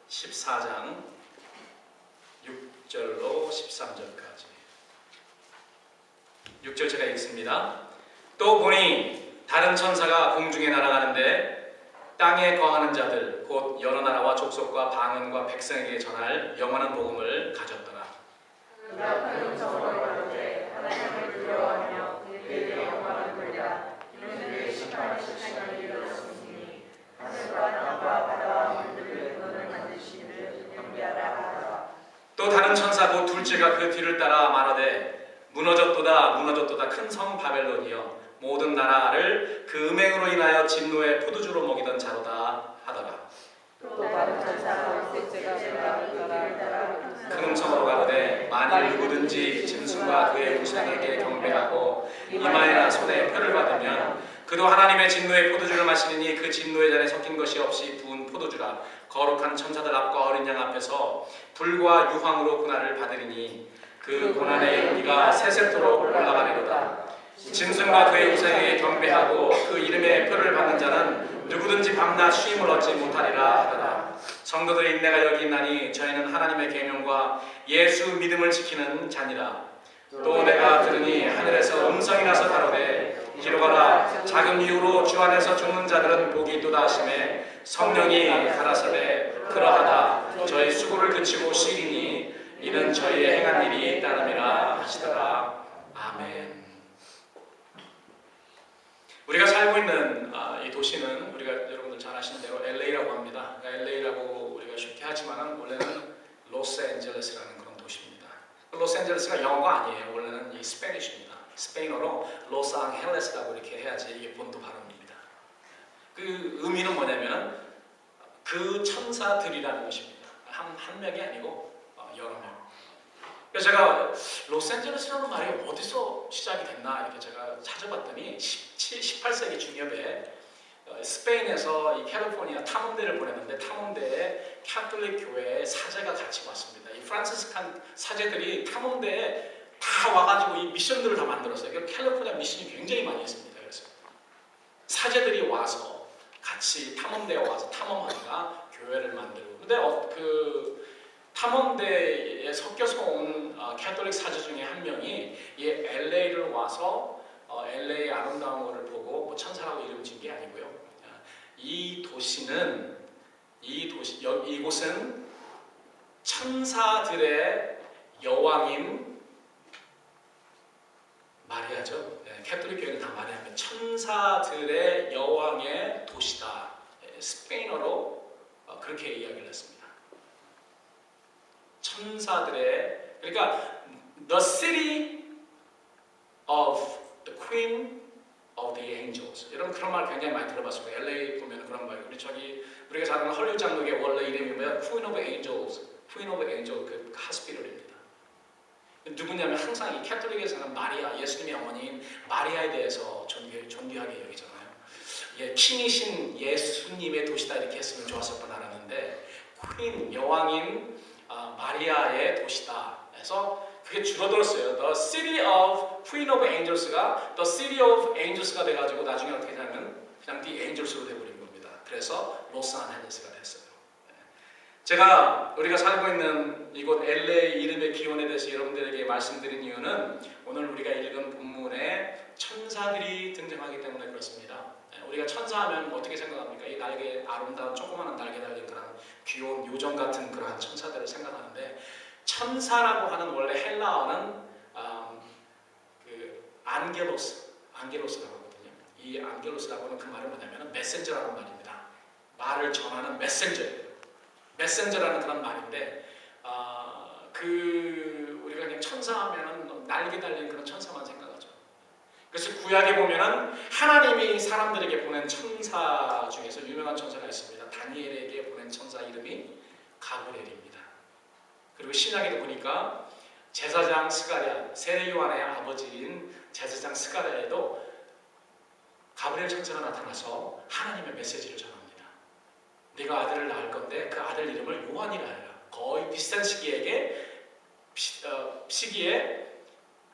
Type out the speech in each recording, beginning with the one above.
14장 6절로 13절까지 6절 제가 읽습니다. 또 보니 다른 천사가 공중에 날아가는데 땅에 거하는 자들 곧 여러 나라와 족속과 방언과 백성에게 전할 영원한 복음을 가졌더라. 그가 그 음성으로 가로되 하나님을 두려워하며 그에게 영광을 돌리라. 이는 그의 심판의 시간이 이르렀으니 하늘과 땅과 바다와 물들을 그분을 만드시기를 경배하라 하더라. 또 다른 천사 곧 둘째가 그 뒤를 따라 말하되 무너졌도다 무너졌도다 큰 성 바벨론이여 모든 나라를 그 음행으로 인하여 진노의 포도주로 먹이던 자로다 하더라. 또 다른 천사가 셋째가 그를 따라 큰 음성으로 가로되 만일 누구든지 짐승과 그의 우상에게 경배하고 이마에나 손에 표를 받으면 그도 하나님의 진노의 포도주를 마시느니 그 진노의 잔에 섞인 것이 없이 부은 포도주라. 거룩한 천사들 앞과 어린 양 앞에서 불과 유황으로 고난을 받으리니 그 고난의 연기가 세세토록 올라가리로다. 짐승과 그의 우상에게 경배하고 그 이름의 표를 받는 자는 누구든지 밤낮 쉼을 얻지 못하리라 하더라. 성도들의 인내가 여기 있나니 저희는 하나님의 계명과 예수 믿음을 지키는 자니라. 또 내가 들으니 하늘에서 음성이 나서 가로되 기록하라. 작은 이유로 주 안에서 죽는 자들은 복이 있도다 하시매 성령이 가라사대 그러하다. 저희 수고를 그치고 쉬리니 이는 저희의 행한 일이 따름이라 하시더라. 아멘. 우리가 살고 있는 이 도시는 우리가 여러분들 잘 아시는 대로 LA라고 합니다. LA라고 우리가 쉽게 하지만 원래는 로스앤젤레스라는 그런 도시입니다. 로스앤젤레스가 영어가 아니에요. 원래는 이 스페니쉬입니다. 스페인어로 로스앙헬레스라고 이렇게 해야지 이게 본토 발음입니다. 그 의미는 뭐냐면 그 천사들이라는 것입니다. 한 명이 아니고 여러 명. 그래서 제가 로스앤젤레스라는 말이 어디서 시작이 됐나 이렇게 제가 찾아봤더니 18세기 중엽에 스페인에서 이 캘리포니아 탐험대를 보냈는데 탐험대에 캐톨릭 교회의 사제가 같이 왔습니다. 이 프란시스칸 사제들이 탐험대에 다 와가지고 이 미션들을 다 만들었어요. 캘리포니아 미션이 굉장히 많이 있습니다. 그래서 사제들이 와서 같이 탐험대에 와서 탐험하다가 교회를 만들고 근데 그 탐험대에 섞여서 온 캐톨릭 사제 중에 한 명이 이 LA를 와서 LA의 아름다운 것을 보고 뭐 천사라고 이름 지은 게 아니고요. 이곳은 천사들의 여왕인 마리아죠. 캐톨릭 교회는 다 마리아입니다. 천사들의 여왕의 도시다. 스페인어로 그렇게 이야기를 했습니다. 천사들의 그러니까 the city of the queen of the angels 이런 그런 말 굉장히 많이 들어봤습니다. LA 보면 그런 말 우리가 잘 아는 헐리우드 장르의 원래 이름이 뭐야? Queen of Angels, Queen of Angels 그 하스피럴입니다. 누구냐면 항상 이 캐톨릭에서는 마리아 예수님의 어머니인 마리아에 대해서 존귀하게 여기잖아요. 킹이신 예수님의 도시다 이렇게 했으면 좋았을 뻔 알았는데 퀸 여왕인 마리아의 도시다 해서 그게 줄어들었어요. The City of Queen of Angels가 The City of Angels가 돼가지고 나중에 어떻게 되냐면 그냥 The Angels로 돼버린 겁니다. 그래서 로스앤젤레스가 됐어요. 우리가 살고 있는 이곳 LA 이름의 기원에 대해서 여러분들에게 말씀드린 이유는 오늘 우리가 읽은 본문에 천사들이 등장하기 때문에 그렇습니다. 우리가 천사하면 어떻게 생각합니까? 이 날개 아름다운 조그마한 날개 달린 그런 귀여운 요정 같은 그러한 천사들을 생각하는데 천사라고 하는 원래 헬라어는 그 안겔로스라고 하거든요. 이 안겔로스라고 하는 그 말은 뭐냐면 메신저라는 말입니다. 말을 전하는 메신저라는 그런 말인데 우리가 그냥 천사하면은 날개 달린 그런 천사만 생각하죠. 그래서 구약에 보면은 하나님이 사람들에게 보낸 천사 중에서 유명한 천사가 있습니다. 다니엘에게 보낸 천사 이름이 가브리엘입니다. 그리고 신약에도 보니까 제사장 스가랴, 세례 요한의 아버지인 제사장 스가랴에도 가브리엘 천사가 나타나서 하나님의 메시지를 전합니다. 네가 아들을 낳을 건데 그 아들 이름을 요한이라 해라. 거의 비슷한 시기에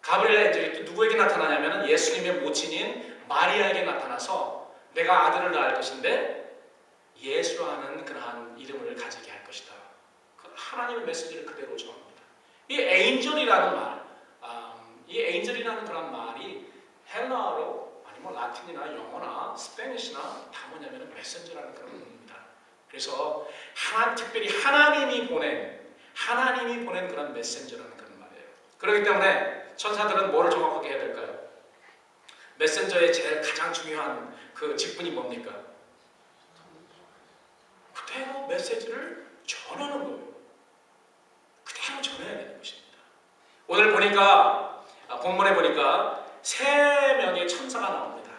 가브리엘 엔젤이 또 누구에게 나타나냐면 예수님의 모친인 마리아에게 나타나서 내가 아들을 낳을 것인데 예수라는 그러한 이름을 가지게 할 것이다. 하나님의 메시지를 그대로 전합니다. 이 에인절이라는 말, 이 에인절이라는 그런 말이 헬라어로 아니면 라틴이나 영어나 스페니시나 다 뭐냐면 메신저라는 그런 의미입니다. 그래서 특별히 하나님이 보낸 그런 메신저라는 그런 말이에요. 그렇기 때문에 천사들은 뭐를 정확하게 해야 될까요? 메신저의 제일 가장 중요한 그 직분이 뭡니까? 그대로 메시지를 전하는 거예요. 그대로 전해야 되는 것입니다. 오늘 보니까 본문에 보니까 3명의 천사가 나옵니다.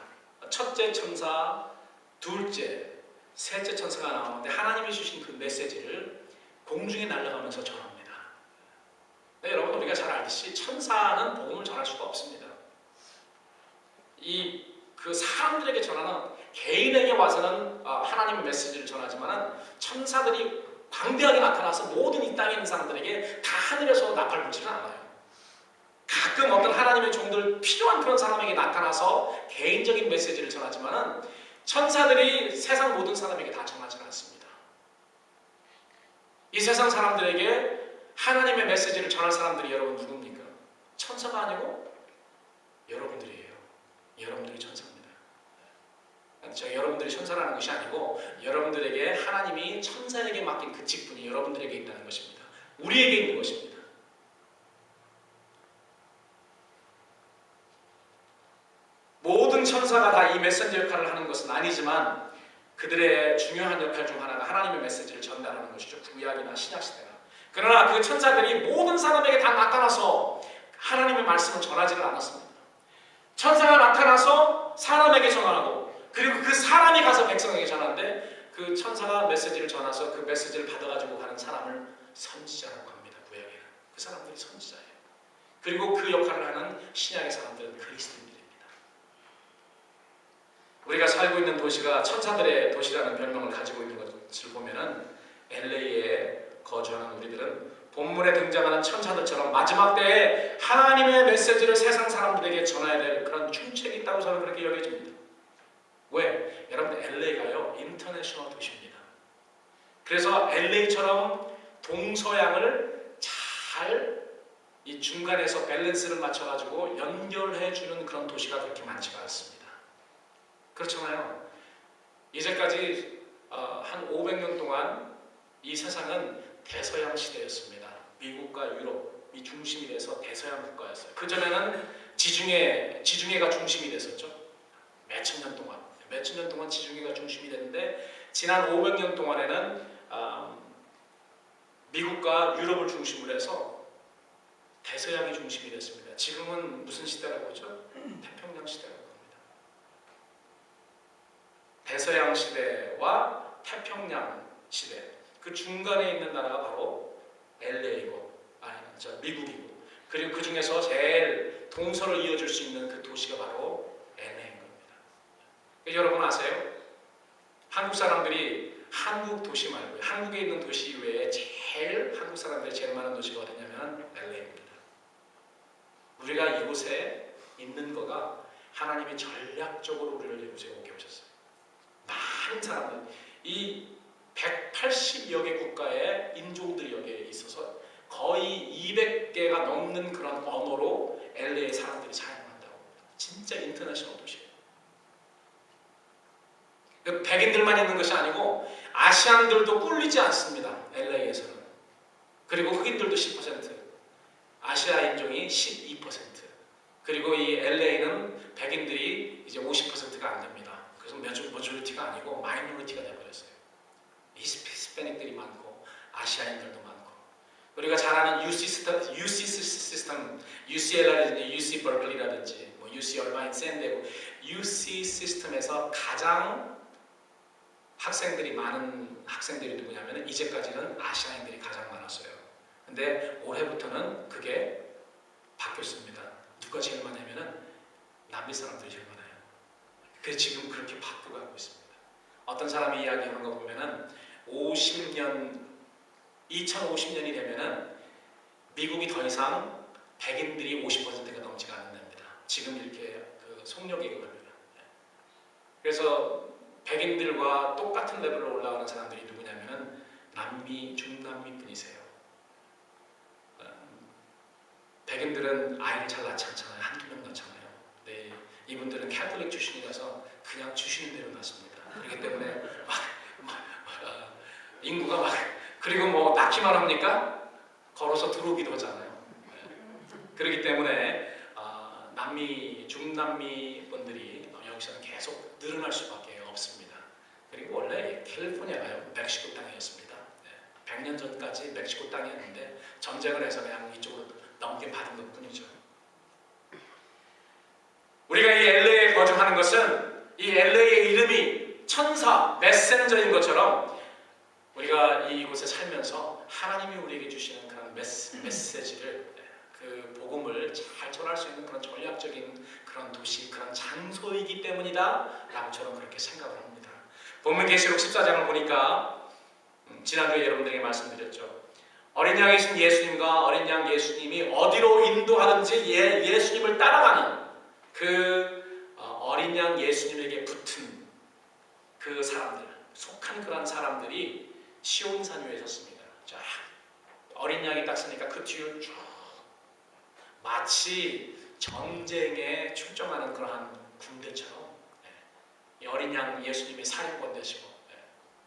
첫째 천사, 둘째, 셋째 천사가 나오는데 하나님이 주신 그 메시지를 공중에 날아가면서 전합니다. 네, 여러분 우리가 잘 알듯이 천사는 복음을 전할 수가 없습니다. 그 사람들에게 전하는 개인에게 와서는 하나님의 메시지를 전하지만 천사들이 방대하게 나타나서 모든 이 땅에 있는 사람들에게 다 하늘에서 나팔 불지는 않아요. 가끔 어떤 하나님의 종들 필요한 그런 사람에게 나타나서 개인적인 메시지를 전하지만 천사들이 세상 모든 사람에게 다 전하지는 않습니다. 이 세상 사람들에게 하나님의 메시지를 전할 사람들이 여러분 누굽니까? 천사가 아니고 여러분들이에요. 여러분들이 천사입니다. 여러분들이 천사라는 것이 아니고 여러분들에게 하나님이 천사에게 맡긴 그 직분이 여러분들에게 있다는 것입니다. 우리에게 있는 것입니다. 모든 천사가 다 이 메신저 역할을 하는 것은 아니지만 그들의 중요한 역할 중 하나가 하나님의 메시지를 전달하는 것이죠. 구약이나 신약시대나. 그러나 그 천사들이 모든 사람에게 다 나타나서 하나님의 말씀을 전하지를 않았습니다. 천사가 나타나서 사람에게 전하고 그리고 그 사람이 가서 백성에게 전하는데 그 천사가 메시지를 전해서 그 메시지를 받아가지고 가는 사람을 선지자라고 합니다. 구약에는. 그 사람들이 선지자예요. 그리고 그 역할을 하는 신약의 사람들은 그리스도인들입니다. 우리가 살고 있는 도시가 천사들의 도시라는 별명을 가지고 있는 것을 보면은 LA에 거주하는 우리들은 본문에 등장하는 천사들처럼 마지막 때에 하나님의 메시지를 세상 사람들에게 전해야 될 그런 중책이 있다고 저는 그렇게 여겨집니다. 왜? 여러분 LA가요 인터내셔널 도시입니다. 그래서 LA처럼 동서양을 잘 이 중간에서 밸런스를 맞춰가지고 연결해주는 그런 도시가 그렇게 많지가 않습니다. 그렇잖아요. 이제까지 한 500년 동안 이 세상은 대서양 시대였습니다. 미국과 유럽이 중심이 돼서 대서양 국가였어요. 그전에는 지중해가 중심이 됐었죠. 몇천 년 동안 지중해가 중심이 됐는데 지난 500년 동안에는 미국과 유럽을 중심으로 해서 대서양이 중심이 됐습니다. 지금은 무슨 시대라고 하죠? 태평양 시대라고 합니다. 대서양 시대와 태평양 시대 그 중간에 있는 나라가 바로 LA고 미국이고 그리고 그 중에서 제일 동서를 이어줄 수 있는 그 도시가 바로 LA인 겁니다. 여러분 아세요? 한국 사람들이 한국 도시 말고 한국에 있는 도시 외에 한국 사람들이 제일 많은 도시가 어디냐면 LA입니다. 우리가 이곳에 있는 거가 하나님이 전략적으로 우리를 이곳에 오게 오셨어요. 많은 사람들, 이 180여 개 국가의 인종들이 여기에 있어서 거의 200개가 넘는 그런 언어로 LA 사람들이 사용한다고. 진짜 인터내셔널 도시예요. 백인들만 있는 것이 아니고 아시안들도 꿀리지 않습니다. LA에서는. 그리고 흑인들도 10%, 아시아 인종이 12%. 그리고 이 LA는 백인들이 이제 50%가 안 됩니다. 그래서 머저리티가 아니고 마이너리티가 되어버렸어요. 히스패닉들이 많고 아시아인들도 많고 우리가 잘 아는 UC 시스템, UCLA라든지 UC 버클리라든지 뭐 UC 얼바인 샌디에고 UC 시스템에서 가장 학생들이 많은 학생들이 누구냐면 이제까지는 아시아인들이 가장 많았어요. 근데 올해부터는 그게 바뀌었습니다. 누가 제일 많냐면은 남미 사람들이 제일 많아요. 그래서 지금 그렇게 바뀌고 가고 있습니다. 어떤 사람이 이야기하는 거 보면은 2050년이 되면은 미국이 더 이상 백인들이 50%가 넘지가 않는답니다. 지금 이렇게 속력 얘기가 합니다. 그래서 백인들과 똑같은 레벨로 올라가는 사람들이 누구냐면은 중남미 분이세요. 백인들은 아이를 잘 낳지 않잖아요. 한두 명 낳잖아요. 네, 이분들은 캐톨릭 출신이라서 그냥 주시는 대로 낳습니다. 그렇기 때문에 인구가 막 그리고 뭐 낳기만 합니까? 걸어서 들어오기도 하잖아요. 그렇기 때문에 중남미 분들이 여기서는 계속 늘어날 수밖에 없습니다. 그리고 원래 캘리포니아가 멕시코 땅이었습니다. 100년 전까지 멕시코 땅이었는데 전쟁을 해서 그냥 이쪽으로 넘겨받은 것뿐이죠. 우리가 이 LA에 거주하는 것은 이 LA의 이름이 천사, 메신저인 것처럼 우리가 이곳에 살면서 하나님이 우리에게 주시는 그런 메시지를 그 복음을 잘 전할 수 있는 그런 전략적인 그런 도시, 그런 장소이기 때문이다 라고처럼 그렇게 생각을 합니다. 본문 계시록 14장을 보니까 지난주에 여러분들에게 말씀드렸죠. 어린 양이신 예수님과 어린 양 예수님이 어디로 인도하든지 예수님을 따라가는 그 어린 양 예수님에게 붙은 그 사람들, 속한 그런 사람들이 시온산 위에 섰습니다. 자, 어린 양이 딱 서니까 그 뒤를 쭉 마치 전쟁에 출정하는 그러한 군대처럼 이 어린 양 예수님이 사령관 되시고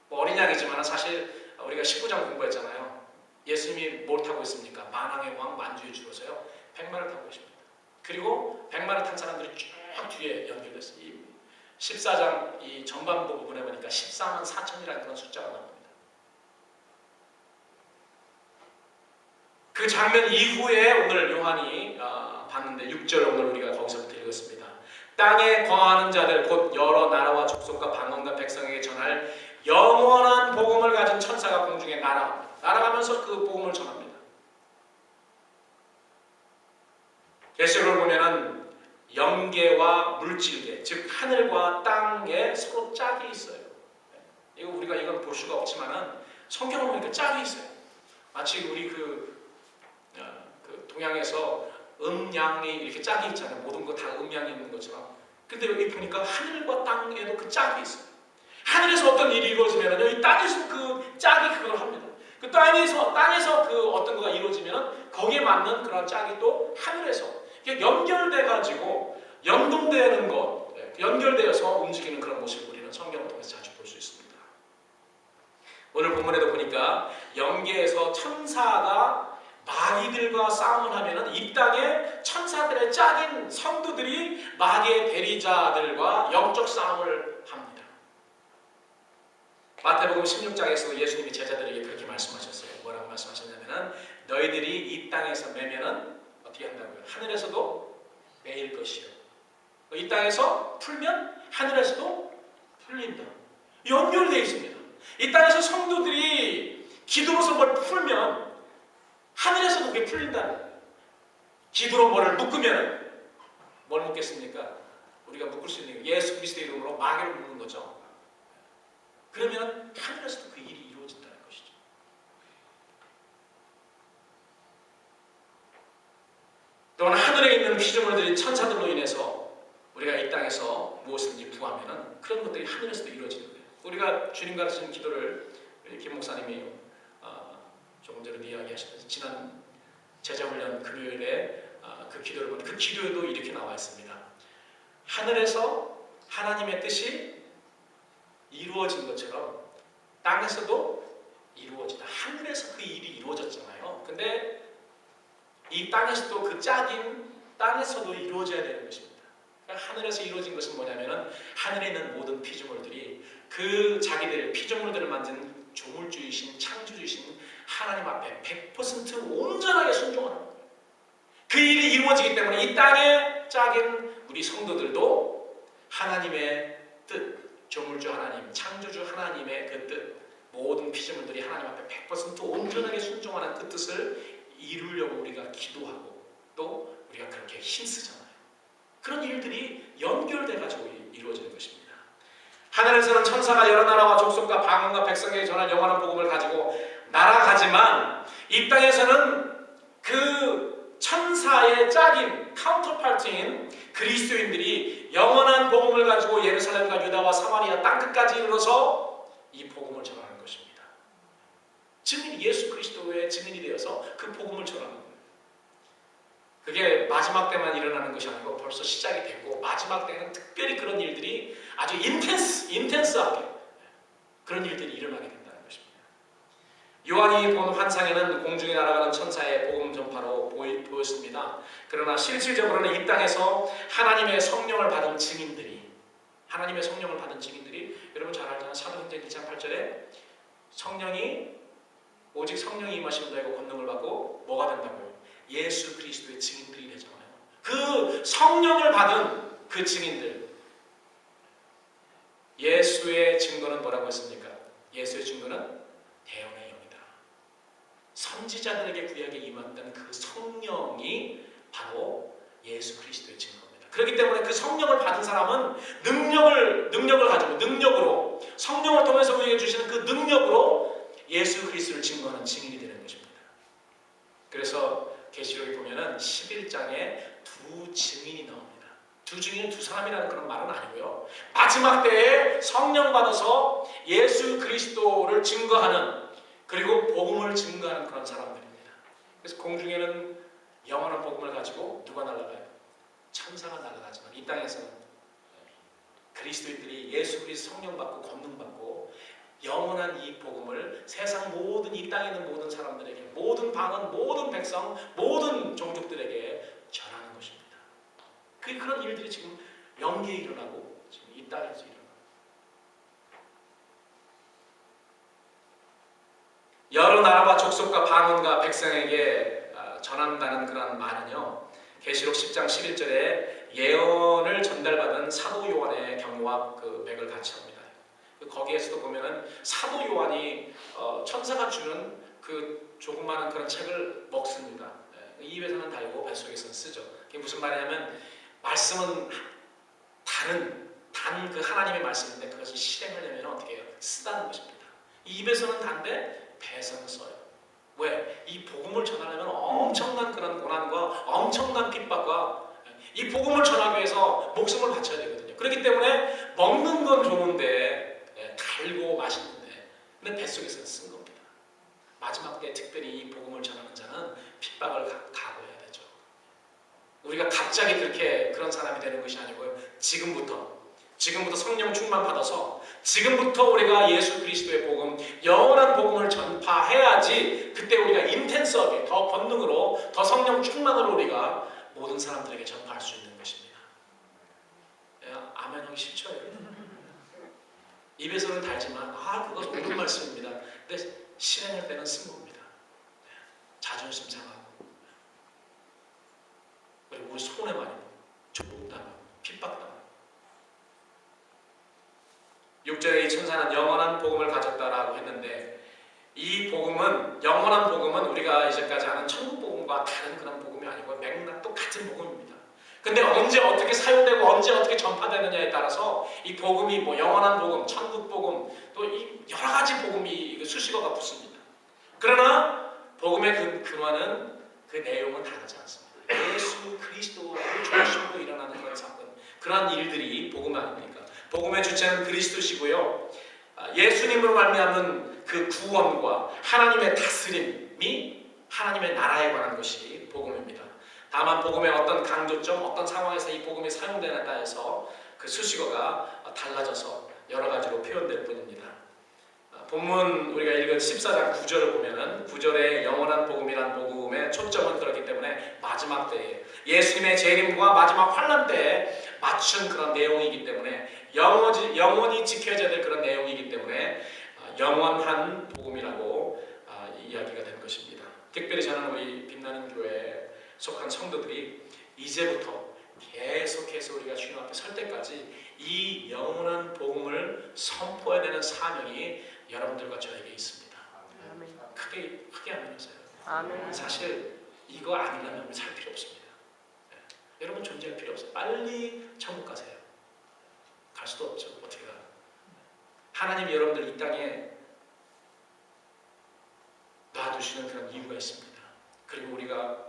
뭐 어린 양이지만 사실 우리가 19장 공부했잖아요. 예수님이 뭘 타고 있습니까? 만왕의 왕 만주의 주로서요 100마를 타고 계십니다. 그리고 100마를 탄 사람들이 쭉 뒤에 연결됐어요. 이 14장 이 전반부 부분에 보니까 14만 4천이라는 그런 숫자가 나옵니다. 그 장면 이후에 오늘 요한이 봤는데 6절 오늘 우리가 거기서부터 읽었습니다. 땅에 거하는 자들 곧 여러 나라와 족속과 방언과 백성에게 전할 영원한 복음을 가진 천사가 공중에 날아가면서 그 복음을 전합니다. 계시록을 보면은 영계와 물질계, 즉 하늘과 땅에 서로 짝이 있어요. 이건 볼 수가 없지만은 성경을 보니까 짝이 있어요. 마치 우리 그 동양에서 음양이 이렇게 짝이 있잖아요. 모든 거 다 음양이 있는 것처럼. 근데 여기 보니까 하늘과 땅에도 그 짝이 있어요. 하늘에서 어떤 일이 이루어지면요, 이 땅에서 그 짝이 그걸 합니다. 그 땅에서 그 어떤 거가 이루어지면 거기에 맞는 그런 짝이 또 하늘에서 연결돼 가지고 연동되는 것, 연결되어서 움직이는 그런 모습을 우리는 성경을 통해서 자주 볼 수 있습니다. 오늘 본문에도 보니까 영계에서 천사가 마귀들과 싸움을 하면은 이 땅에 천사들의 짝인 성도들이 마귀의 대리자들과 영적 싸움을 합니다. 마태복음 16장에서 예수님이 제자들에게 그렇게 말씀하셨어요. 뭐라고 말씀하셨냐면은 너희들이 이 땅에서 매면은 어떻게 한다고요? 하늘에서도 매일 것이요. 이 땅에서 풀면 하늘에서도 풀린다. 연결되어 있습니다. 이 땅에서 성도들이 기도로서 뭘 풀면 하늘에서도 그게 풀린다는 거예요. 기도로 뭐를 묶으면 뭘 묶겠습니까? 우리가 묶을 수 있는 예수 그리스도의 이름으로 마귀를 묶는 거죠. 그러면 하늘에서도 그 일이 이루어진다는 것이죠. 또한 하늘에 있는 피조물들이 천사들로 인해서 우리가 이 땅에서 무엇이든지 구하면 그런 것들이 하늘에서도 이루어지는 거예요. 우리가 주님 가르치는 기도를 김 목사님이 조금 전에 이야기하셨듯이 지난 제자훈련 금요일에 그 기도를 보면 그 기도에도 이렇게 나와 있습니다. 하늘에서 하나님의 뜻이 이루어진 것처럼 땅에서도 이루어지다. 하늘에서 그 일이 이루어졌잖아요. 근데 이 땅에서도 그 짝인 땅에서도 이루어져야 되는 것입니다. 그러니까 하늘에서 이루어진 것은 뭐냐면은 하늘에 있는 모든 피조물들이 그 자기들 피조물들을 만든 조물주이신 창조주이신 하나님 앞에 100% 온전하게 순종하는 거예요. 그 일이 이루어지기 때문에 이 땅에 짝인 우리 성도들도 하나님의 뜻, 조물주 하나님, 창조주 하나님의 그 뜻, 모든 피조물들이 하나님 앞에 100% 온전하게 순종하는 그 뜻을 이루려고 우리가 기도하고 또 우리가 그렇게 힘쓰잖아요. 그런 일들이 연결돼가지고 이루어지는 것입니다. 하늘에서는 천사가 여러 나라와 족속과 방언과 백성에게 전할 영원한 복음을 가지고 날아가지만 이 땅에서는 그 천사의 짝인 카운터파트인 그리스도인들이 영원한 복음을 가지고 예루살렘과 유다와 사마리아 땅끝까지 이르러서 이 복음을 전하는 것입니다. 증인 예수 그리스도의 증인이 되어서 그 복음을 전하는 거예요. 그게 마지막 때만 일어나는 것이 아니고 벌써 시작이 됐고 마지막 때는 특별히 그런 일들이 아주 인텐스하게 그런 일들이 일어나게 된다는 것입니다. 요한이 본 환상에는 공중에 날아가는 천사의 복음 전파로 보였습니다. 그러나 실질적으로는 이 땅에서 하나님의 성령을 받은 증인들이 여러분 잘 알잖아요. 사도행전 2장 8절에 오직 성령이 임하시면 너희가 권능을 받고 뭐가 된다고요? 예수 그리스도의 증인들이 되잖아요. 그 성령을 받은 그 증인들, 예수의 증거는 뭐라고 했습니까? 예수의 증거는 대언의 영이다. 선지자들에게 구약에 임했던 그 성령이 바로 예수 그리스도의 증거입니다. 그렇기 때문에 그 성령을 받은 사람은 능력을 가지고 능력으로 성령을 통해서 우리에게 주시는 그 능력으로 예수 그리스도를 증거하는 증인이 되는 것입니다. 그래서 계시록에 보면은 11장에 두 증인이 나옵니다. 두 증인은 두 사람이라는 그런 말은 아니고요. 마지막 때에 성령 받아서 예수 그리스도를 증거하는 그리고 복음을 증거하는 그런 사람들입니다. 그래서 공중에는 영원한 복음을 가지고 누가 날아가요? 천사가 날아가지만 이 땅에서는 그리스도인들이 예수 그리스도 성령 받고 권능 받고 영원한 이 복음을 세상 모든 이 땅에 있는 모든 사람들에게 모든 방언, 모든 백성, 모든 종족들에게 전하는 것입니다. 그런 일들이 지금 영계에 일어나고 지금 이 땅에서 일어나고 여러 나라와 족속과 방언과 백성에게 전한다는 그런 말은요. 계시록 10장 11절에 예언을 전달받은 사도 요한의 경우와 그 맥을 같이 합니다. 거기에서도 보면은 사도 요한이 천사가 주는 그 조그마한 그런 책을 먹습니다. 입에서는 달고 뱃속에서는 쓰죠. 그게 무슨 말이냐면 말씀은 단 그 하나님의 말씀인데 그것을 실행하려면 어떻게 해요? 쓰다는 것입니다. 입에서는 단데 배에서는 써요. 왜? 이 복음을 전하려면 엄청난 그런 고난과 엄청난 핍박과 이 복음을 전하기 위해서 목숨을 바쳐야 되거든요. 그렇기 때문에 먹는 건 좋은데 달고 맛있는데 근데 뱃속에서 쓴 겁니다. 마지막 때 특별히 이 복음을 전하는 자는 핍박을 각오해야 되죠. 우리가 갑자기 그런 사람이 되는 것이 아니고요. 지금부터 성령 충만 받아서 지금부터 우리가 예수 그리스도의 복음, 영원한 복음을 전파해야지 그때 우리가 인텐스하게 더 권능으로 더 성령 충만으로 우리가 모든 사람들에게 전파할 수 있는 것입니다. 아멘 하기 싫죠? 입에서는 달지만 그것은 옳은 말씀입니다. 근데 실행할 때는 쓴 겁니다. 자존심 상하고 그리고 우리 손해 많이 보고 조롱당하고 핍박당하고 6절에 이 천사는 영원한 복음을 가졌다라고 했는데 이 복음은 영원한 복음은 우리가 이제까지 아는 천국 복음과 다른 그런 복음이 아니고 맥락도 같은 복음입니다. 근데 언제 어떻게 사용되고 언제 어떻게 전파되느냐에 따라서 이 복음이 영원한 복음, 천국 복음 또 이 여러 가지 복음이 수식어가 붙습니다. 그러나 복음의 근원은 그 내용은 다르지 않습니다. 예수 그리스도를 중심으로 일어나는 그런 사건, 그런 일들이 복음 아닙니까? 복음의 주체는 그리스도시고요. 예수님으로 말미암는 그 구원과 하나님의 다스림이 하나님의 나라에 관한 것이 복음입니다. 다만 복음의 어떤 강조점, 어떤 상황에서 이 복음이 사용되느냐에 따라서 그 수식어가 달라져서 여러 가지로 표현될 뿐입니다. 본문 우리가 읽은 14장 9절을 보면은 9절에 영원한 복음이란 복음의 초점은 그렇기 때문에 마지막 때에 예수님의 재림과 마지막 환난 때에 맞춘 그런 내용이기 때문에 영원히 지켜져야 될 그런 내용이기 때문에 영원한 복음이라고 이야기가 된 것입니다. 특별히 저는 우리 빛나는 교회에 속한 성도들이 이제부터 계속해서 우리가 주님 앞에 설 때까지 이 영원한 복음을 선포해야 되는 사명이 여러분들과 저에게 있습니다. 아멘. 크게 아멘하세요. 아멘. 사실 이거 아니라면 살 필요 없습니다. 여러분 존재할 필요 없어요. 빨리 천국 가세요. 갈 수도 없죠. 어떻게 가? 하나님이 여러분들 이 땅에 놔두시는 그런 이유가 있습니다. 그리고 우리가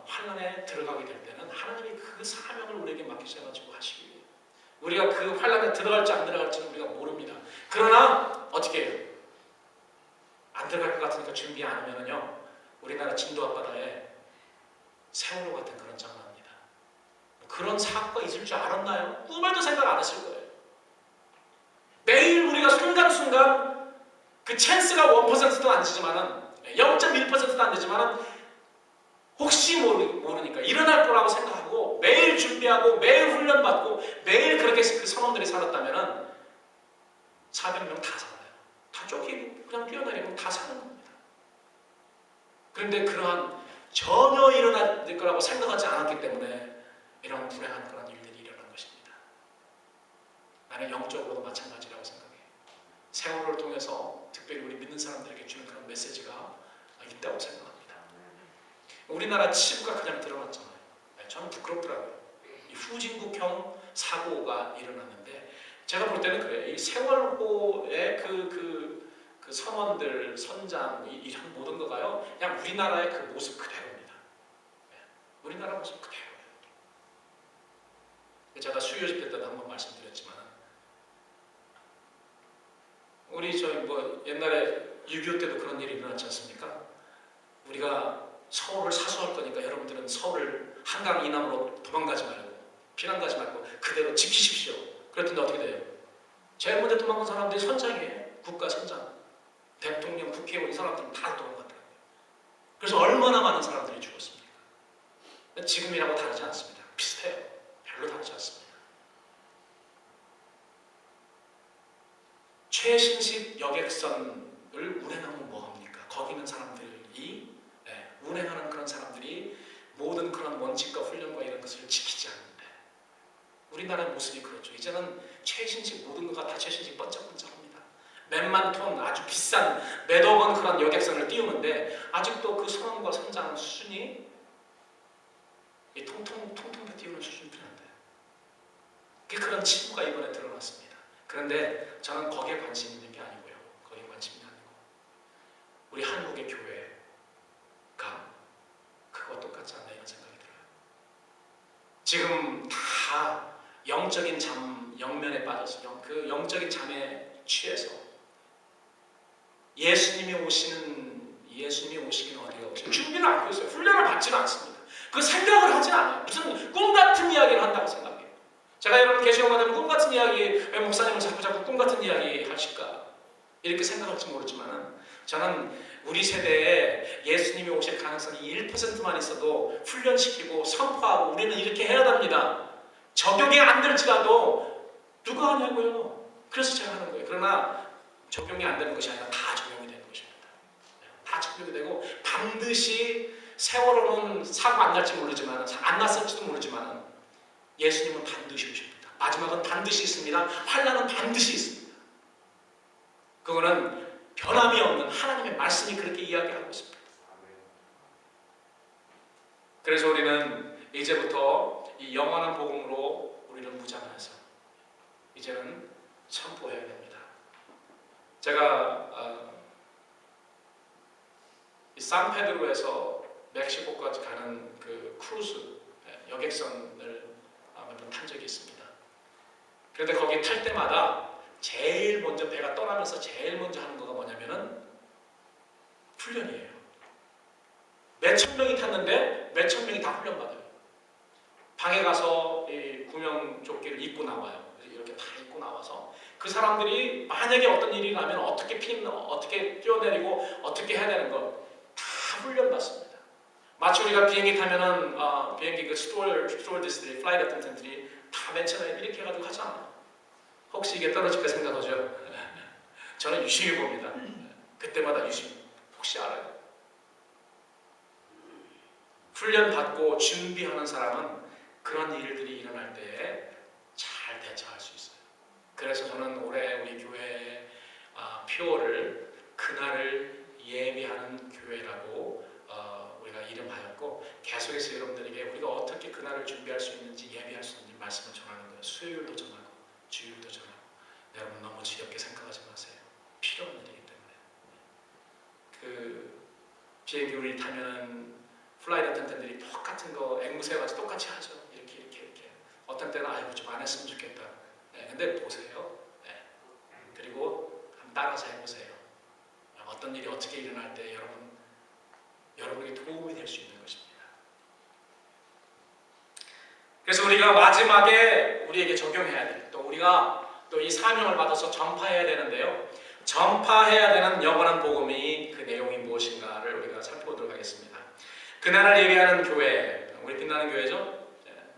환난에 들어가게 될 때는 하나님이 그 사명을 우리에게 맡기셔가지고 하시기 위해 우리가 그 환난에 들어갈지 안 들어갈지는 우리가 모릅니다. 그러나 어떻게 해요? 안 들어갈 것 같으니까 준비 안 하면은요 우리나라 진도 앞바다에 세월호 같은 그런 장난입니다. 그런 사고가 있을 줄 알았나요? 꿈에도 생각 안 했을 거예요. 매일 우리가 순간순간 그 찬스가 1%도 안 되지만은 0.1%도 안 되지만은 혹시 모르니까 일어날 거라고 생각하고 매일 준비하고 매일 훈련받고 매일 그렇게 그 선원들이 살았다면은 400명 다 살아요. 다 쫓기고 그냥 뛰어내리면 다 사는 겁니다. 그런데 그러한 전혀 일어날 거라고 생각하지 않았기 때문에 이런 불행한 그런 일들이 일어난 것입니다. 나는 영적으로도 마찬가지라고 생각해요. 세월호를 통해서 특별히 우리 믿는 사람들에게 주는 그런 메시지가 있다고 생각합니다. 우리나라 치부가 그냥 드러났잖아요. 저는 부끄럽더라고요. 이 후진국형 사고가 일어났는데 제가 볼 때는 그래요. 이 세월호의 그 선원들, 선장, 이런 모든 거가요. 그냥 우리나라의 그 모습 그대로입니다. 우리나라 모습 그대로예요. 제가 수요 집회 때도 한번 말씀드렸지만 우리 옛날에 6.25 때도 그런 일이 일어났지 않습니까? 우리가 서울을 사수할 거니까 여러분들은 서울을 한강 이남으로 도망가지 말고 피난 가지 말고 그대로 지키십시오. 그랬더니 어떻게 돼요? 제일 먼저 도망간 사람들이 선장이에요. 국가 선장. 대통령, 국회의원 이 사람들은 다 도망갔더라고요. 그래서 얼마나 많은 사람들이 죽었습니까? 지금이라고 다르지 않습니다. 비슷해요. 별로 다르지 않습니다. 최신식 여객선을 운행하면 뭐합니까? 거기 있는 사람들이 운행하는 그런 사람들이 모든 그런 원칙과 훈련과 이런 것을 지키지 않는데 우리나라의 모습이 그렇죠. 이제는 최신식 모든 것가 다 최신식 번쩍번쩍합니다. 몇만 톤 아주 비싼 몇억 원 그런 여객선을 띄우는데 아직도 그 선원과 선장 수준이 통통 띄우는 수준이 한데 그런 치부가 이번에 드러났습니다. 그런데 저는 거기에 관심 있는 게 아니고요. 거기에 관심이 아니고 우리 한국의 교회가 그거 똑같지 않나 이런 생각이 들어요. 지금 다 영적인 영면에 빠져서 그 영적인 잠에 취해서 예수님이 오시기는 어디가 오시고 준비를 안 하고 있어요. 훈련을 받지는 않습니다. 그 생각을 하진 않아요. 무슨 꿈 같은 이야기를 한다고 생각해요. 제가 여러분 계시록만 되면 꿈 같은 이야기, 왜 목사님은 자꾸 꿈 같은 이야기 하실까? 이렇게 생각할지 모르지만 저는 우리 세대에 예수님이 오실 가능성이 1%만 있어도 훈련시키고 선포하고 우리는 이렇게 해야 합니다. 적용이 안 될지라도 누가 하냐고요. 그래서 제가 하는 거예요. 그러나 적용이 안 되는 것이 아니라 다 적용이 되는 것입니다. 다 적용이 되고 반드시 세월호는 사고 안 날지 모르지만 안 났을지도 모르지만 예수님은 반드시 오십니다. 마지막은 반드시 있습니다. 환난은 반드시 있습니다. 그거는 변함이 없는 하나님의 말씀이 그렇게 이야기하고 있습니다. 그래서 우리는 이제부터 이 영원한 복음으로 우리를 무장해서 이제는 선포해야 됩니다. 제가 이 산페드로에서 멕시코까지 가는 그 크루즈 여객선을 몇 번 탄 적이 있습니다. 그런데 거기 탈 때마다 제일 먼저 배가 떠나면서 제일 먼저 하는 거가 뭐냐면은 훈련이에요. 몇천 명이 탔는데 몇천 명이 다 훈련받아요. 방에 가서 이 구명조끼를 입고 나와요. 이렇게 다 입고 나와서 그 사람들이 만약에 어떤 일이 나면 어떻게 뛰어내리고 어떻게 해야 되는 거 다 훈련받습니다. 마치 우리가 비행기 타면은 비행기 그 스튜어디스들이 플라이트 어텐던트들이 다 맨 처음에 이렇게 해가지고 하잖아요. 혹시 이게 떨어질까 생각하죠? 저는 유심히 봅니다. 그때마다 유심히 혹시 알아요? 훈련 받고 준비하는 사람은 그런 일들이 일어날 때에 잘 대처할 수 있어요. 그래서 저는 올해 우리 교회의 표어를 그날을 예비하는 교회라고 우리가 이름하였고 계속해서 여러분들에게 우리가 어떻게 그날을 준비할 수 있는지 예비할 수 있는지 말씀을 전하는 거예요. 수요일도 전하고 주일도 전하고 여러분 너무 지겹게 생각하지 마세요. 필요한 일이기 때문에 그 비행기 우리 타면은 플라이트 어텐던트들이 똑같은 거 앵무새같이 똑같이 하죠. 이렇게 어떤 때는 아이고 좀 안 했으면 좋겠다. 근데 보세요. 그리고 한번 따라서 해보세요. 어떤 일이 어떻게 일어날 때 여러분에게 도움이 될 수 있는 것입니다. 그래서 우리가 마지막에 우리에게 적용해야 돼. 또 우리가 또 이 사명을 받아서 전파해야 되는데요. 전파해야 되는 영원한 복음이 그 내용이 무엇인가를 우리가 살펴보도록 하겠습니다. 그날을 예비하는 교회, 우리 빛나는 교회죠.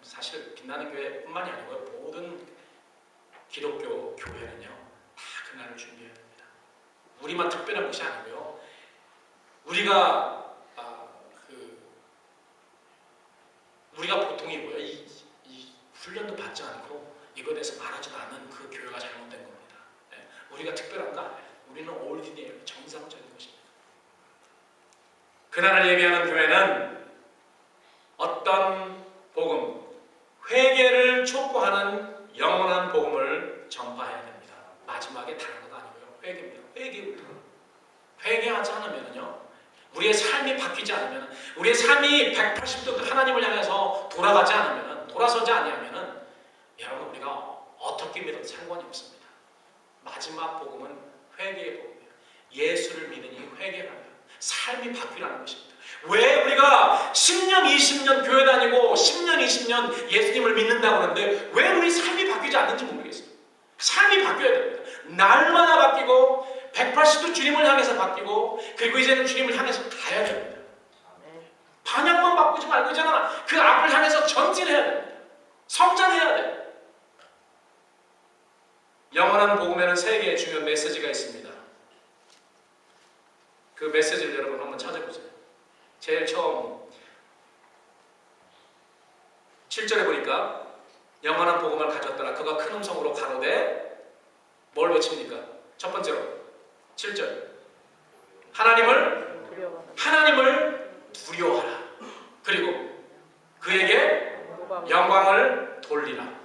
사실 빛나는 교회뿐만이 아니고요. 모든 기독교 교회는요. 다 그날을 준비해야 됩니다. 우리만 특별한 것이 아니고요. 우리가 보통이고요. 이 훈련도 받지 않고 이거에 대해서 말하지도 않는 그 교회가 잘못된 겁니다. 우리가 특별한가? 우리는 올디네이어, 정상적인 것입니다. 그날을 예비하는 교회는 어떤 복음, 회개를 촉구하는 영원한 복음을 전파해야 됩니다. 마지막에 다른 건 아니고요. 회개입니다. 회개부터. 회개하지 않으면요. 우리의 삶이 바뀌지 않으면, 우리의 삶이 180도 하나님을 향해서 돌아가지 않으면, 돌아서지 아니하면 여러분 우리가 어떻게 믿어도 상관이 없습니다. 마지막 복음은 회개의 복음이에요. 예수를 믿으니 회개하면 삶이 바뀌라는 것입니다. 왜 우리가 10년, 20년 교회 다니고 10년, 20년 예수님을 믿는다고 하는데 왜 우리 삶이 바뀌지 않는지 모르겠어요. 삶이 바뀌어야 됩니다. 날마다 바뀌고 180도 주님을 향해서 바뀌고 그리고 이제는 주님을 향해서 가야 됩니다. 방향만 바꾸지 말고 이제는 그 앞을 향해서 전진해야 됩니다. 성장해야 돼요. 영원한 복음에는 세 개의 중요한 메시지가 있습니다. 그 메시지를 여러분 한번 찾아보세요. 제일 처음 7절에 보니까 영원한 복음을 가졌더라. 그가 큰 음성으로 가로되 뭘 외칩니까? 첫 번째로 7절 하나님을 두려워하라. 그리고 그에게 영광을 돌리라.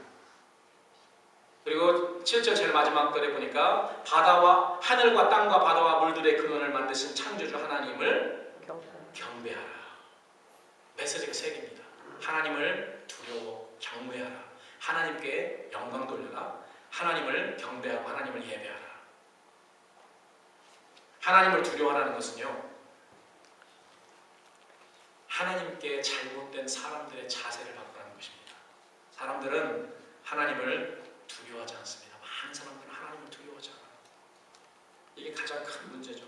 그리고 7절 제일 마지막 절에 보니까 바다와 하늘과 땅과 바다와 물들의 근원을 만드신 창조주 하나님을 경배하라. 메시지가 세 개입니다. 하나님을 두려워 경배하라. 하나님께 영광 돌려라. 하나님을 경배하고 하나님을 예배하라. 하나님을 두려워하라는 것은요. 하나님께 잘못된 사람들의 자세를 바꾸라는 것입니다. 사람들은 하나님을 두려워하지 않습니다. 많은 사람들은 하나님을 두려워하지 않아요. 이게 가장 큰 문제죠.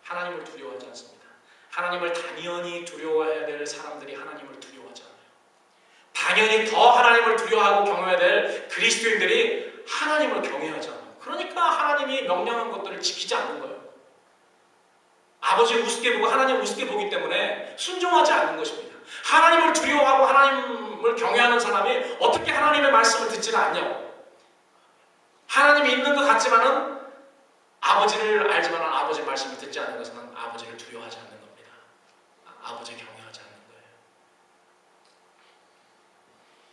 하나님을 두려워하지 않습니다. 하나님을 당연히 두려워해야 될 사람들이 하나님을 두려워하지 않아요. 당연히 더 하나님을 두려워하고 경외해야 될 그리스도인들이 하나님을 경외하지 않아요. 그러니까 하나님이 명령한 것들을 지키지 않는 거예요. 아버지를 우습게 보고 하나님을 우습게 보기 때문에 순종하지 않는 것입니다. 하나님을 두려워하고 하나님을 경외하는 사람이 어떻게 하나님의 말씀을 듣지는 않냐고. 하나님이 있는 것 같지만은 아버지를 알지만 아버지 말씀을 듣지 않는 것은 아버지를 두려워하지 않는 겁니다. 아버지를 경외하지 않는 거예요.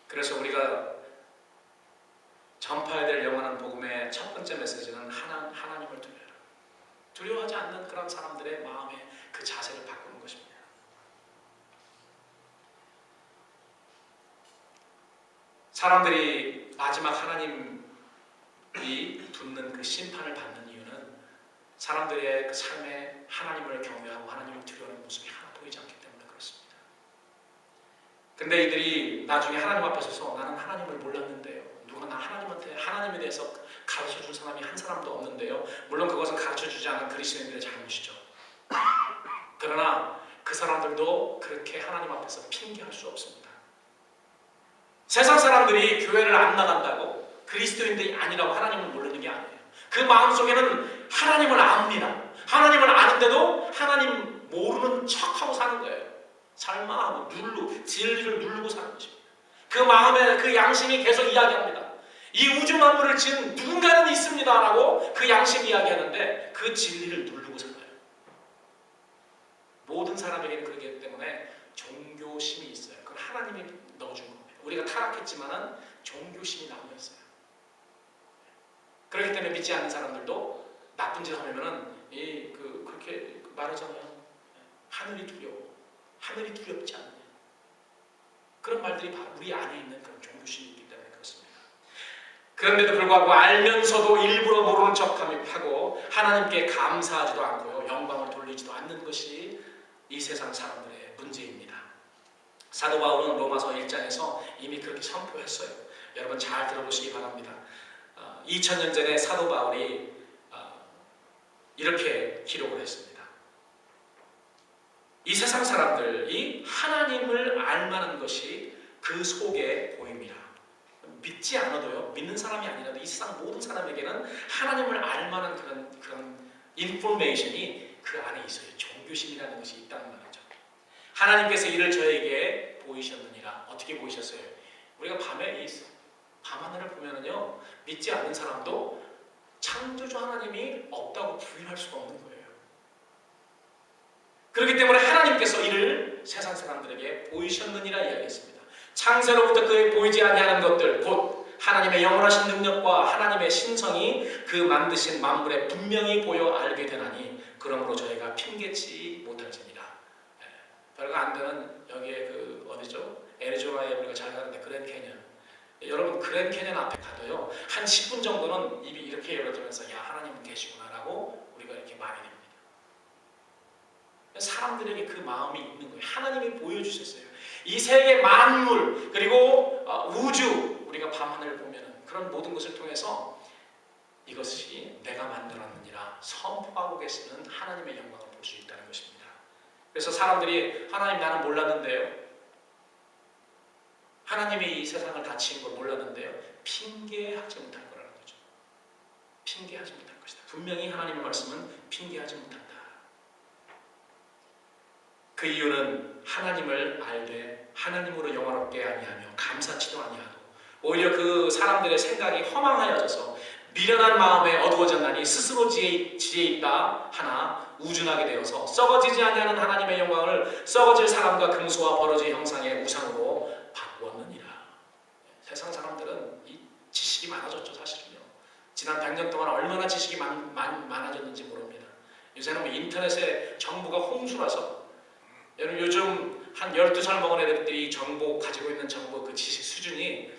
그래서 우리가 전파해야 될 영원한 복음의 첫 번째 메시지는 하나님을 두려워하지 않는 그런 사람들의 마음의 그 자세를 바꾸는 것입니다. 사람들이 마지막 하나님이 붙는 그 심판을 받는 이유는 사람들의 그 삶에 하나님을 경외하고 하나님을 두려워하는 모습이 하나 보이지 않기 때문에 그렇습니다. 근데 이들이 나중에 하나님 앞에 서서 나는 하나님을 몰랐는데요. 누가 나 하나님에 대해서 가르쳐준 사람이 한 사람도 없는데요. 물론 그것은 가르쳐주지 않은 그리스도인들의 잘못이죠. 그러나 그 사람들도 그렇게 하나님 앞에서 핑계할 수 없습니다. 세상 사람들이 교회를 안 나간다고 그리스도인들이 아니라고 하나님을 모르는 게 아니에요. 그 마음속에는 하나님을 압니다. 하나님을 아는데도 하나님 모르는 척하고 사는 거예요. 설마 하고 진리를 누르고 사는 것입니다. 그 마음에 그 양심이 계속 이야기합니다. 이 우주 만물을 지은 누군가는 있습니다 라고 그 양심이 이야기하는데 그 진리를 누르고 살아요. 모든 사람에게는 그렇기 때문에 종교심이 있어요. 그건 하나님이 넣어준 겁니다. 우리가 타락했지만은 종교심이 남아있어요. 그렇기 때문에 믿지 않는 사람들도 나쁜 짓 하면은 그렇게 말하자면 하늘이 두렵지 않느냐. 그런 말들이 바로 우리 안에 있는 그런 종교심이 있기 때문에 그렇습니다. 그런데도 불구하고 알면서도 일부러 모르는 척하고 하나님께 감사하지도 않고요. 영광을 돌리지도 않는 것이 이 세상 사람들의 문제입니다. 사도 바울은 로마서 1장에서 이미 그렇게 선포했어요. 여러분 잘 들어보시기 바랍니다. 2000년 전에 사도 바울이 이렇게 기록을 했습니다. 이 세상 사람들이 하나님을 알만한 것이 그 속에 보입니다. 믿지 않아도요, 믿는 사람이 아니라도 이 세상 모든 사람에게는 하나님을 알만한 그런 인포메이션이 그 안에 있어요. 종교심이라는 것이 있다는 말이죠. 하나님께서 이를 저에게 보이셨느니라. 어떻게 보이셨어요? 우리가 밤에 밤하늘을 보면은요, 믿지 않는 사람도 창조주 하나님이 없다고 부인할 수가 없는 거예요. 그렇기 때문에 하나님께서 이를 세상 사람들에게 보이셨느니라 이야기했습니다. 창세로부터 그의 보이지 아니하는 것들, 곧 하나님의 영원하신 능력과 하나님의 신성이 그 만드신 만물에 분명히 보여 알게 되나니 그러므로 저희가 핑계치 못할지니라. 별거 안 되는 여기에 어디죠? 애리조나에 우리가 잘 가는데 그랜드 캐년. 여러분 그랜드 캐년 앞에 가도요, 한 10분 정도는 입이 이렇게 열어지면서 야 하나님은 계시구나라고 우리가 이렇게 말이 됩니다. 사람들에게 그 마음이 있는 거예요. 하나님이 보여주셨어요. 이 세계 만물 그리고 우주, 우리가 밤하늘을 보면 그런 모든 것을 통해서 이것이 내가 만들었느니라 선포하고 계시는 하나님의 영광을 볼 수 있다는 것입니다. 그래서 사람들이 하나님 나는 몰랐는데요, 하나님이 이 세상을 다 지은 걸 몰랐는데요, 핑계하지 못할 거라는 거죠. 핑계하지 못할 것이다. 분명히 하나님의 말씀은 핑계하지 못한다. 그 이유는 하나님을 알되 하나님으로 영화롭게 아니하며 감사치도 아니하고 오히려 그 사람들의 생각이 허망하여져서 미련한 마음에 어두워졌나니 스스로 지혜 있다 하나 우준하게 되어서 썩어지지 아니하는 하나님의 영광을 썩어질 사람과 금수와 버러지 형상의 우상으로 바꾸었느니라. 세상 사람들은 이 지식이 많아졌죠. 사실은요. 지난 100년 동안 얼마나 지식이 많아졌는지 모릅니다. 요새는 뭐 인터넷에 정보가 홍수라서 여러분 요즘 한 12살 먹은 애들이 정보 가지고 있는 정보 그 지식 수준이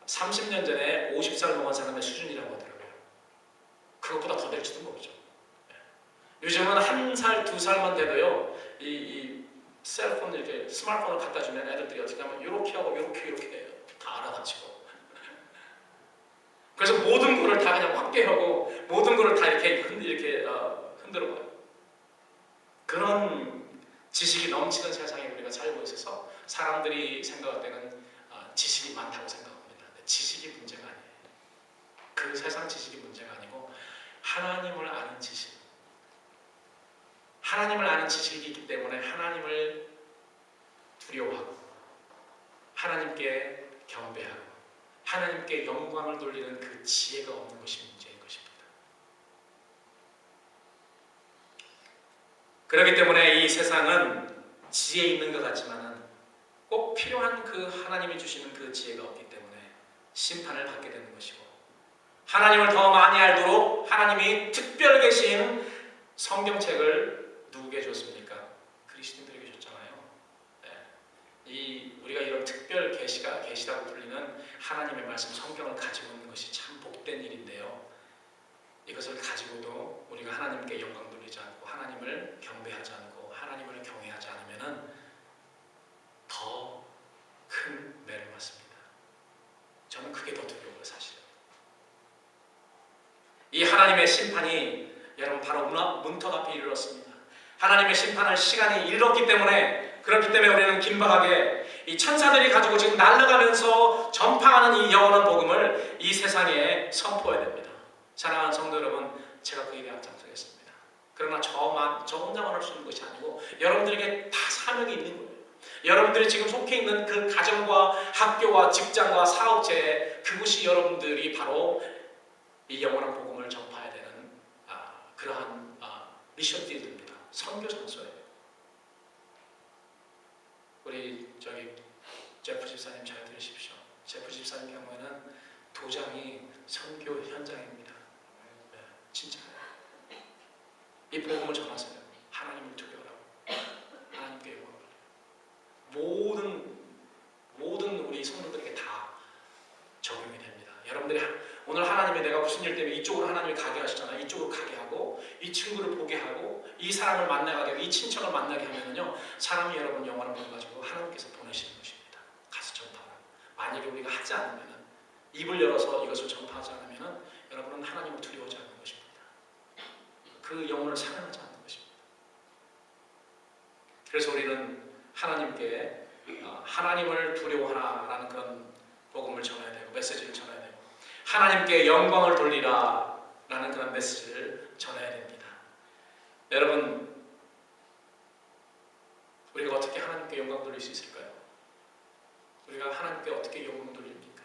30년 전에 50살 먹은 사람의 수준이라고 하더라고요. 그것보다 더 될지도 모르죠. 요즘은 1살, 2살만 돼도요, 이 셀폰 이렇게 스마트폰을 갖다 주면 애들들이 어떻게 하면 이렇게 하고 이렇게 해요. 다 알아가지고. 그래서 모든 거를 다 그냥 확대하고 모든 거를 다 이렇게 흔들어 봐요. 그런 지식이 넘치는 세상에 우리가 살고 있어서 사람들이 생각할 때는 지식이 많다고 생각합니다. 지식이 문제가 아니에요. 그 세상 지식이 문제가 아니고 하나님을 아는 지식. 하나님을 아는 지식이 있기 때문에 하나님을 두려워하고 하나님께 경배하고 하나님께 영광을 돌리는 그 지혜가 없는 것이 문제인 것입니다. 그렇기 때문에 이 세상은 지혜 있는 것 같지만은 꼭 필요한 그 하나님이 주시는 그 지혜가 없기 때문에 심판을 받게 되는 것이고, 하나님을 더 많이 알도록 하나님이 특별 계신 성경책을 누구에게 줬습니까? 그리스도인들에게 줬잖아요. 네. 우리가 이런 특별 계시라고 불리는 하나님의 말씀 성경을 가지고 있는 것이 참 복된 일인데요. 이것을 가지고도 우리가 하나님께 영광 돌리지 않고 하나님을 경배하지 않고 하나님을 경외하지 않으면은 더 큰 매를 맞습니다. 저는 그게 더 두려워요, 사실. 이 하나님의 심판이 여러분 바로 문턱 앞에 이르렀습니다. 하나님의 심판할 시간이 이르렀기 때문에, 그렇기 때문에 우리는 긴박하게 이 천사들이 가지고 지금 날아가면서 전파하는 이 영원한 복음을 이 세상에 선포해야 됩니다. 사랑하는 성도 여러분, 제가 그 일에 앞장서겠습니다. 그러나 저 혼자만 할 수 있는 것이 아니고 여러분들에게 다 사명이 있는 거예요. 여러분들이 지금 속해 있는 그 가정과 학교와 직장과 사업체에 그곳이 여러분들이 바로 이 영원한 복음을 전파해야 되는 그러한 미션 필드입니다. 선교 장소예요. 우리 제프 집사님 잘 들으십시오. 제프 집사님 경우에는 도장이 선교 현장입니다. 네, 진짜요. 이 복음을 전하세요. 하나님을 두려워하고 하나님께 영광을. 모든 우리 성도들에게 다 적용이 됩니다. 여러분들이 오늘 하나님이 내가 무슨 일 때문에 이쪽으로 하나님이 가게 하시잖아요. 이쪽으로 가게 하고 이 친구를 보게 하고 이 사람을 만나게 하고 이 친척을 만나게 하면은요, 사람이 여러분 영혼을 보내가지고 하나님께서 보내시는 것입니다. 가서 전파하라. 만약에 우리가 하지 않으면은, 입을 열어서 이것을 전파하지 않으면은 여러분은 하나님을 두려워하지 않는 것입니다. 그 영혼을 사랑하지 않는 것입니다. 그래서 우리는 하나님께 하나님을 두려워하라라는 그런 복음을 전해야 되고 메시지를 전해야 되고, 하나님께 영광을 돌리라 라는 그런 메시지를 전해야 됩니다. 여러분, 우리가 어떻게 하나님께 영광 돌릴 수 있을까요? 우리가 하나님께 어떻게 영광 돌립니까?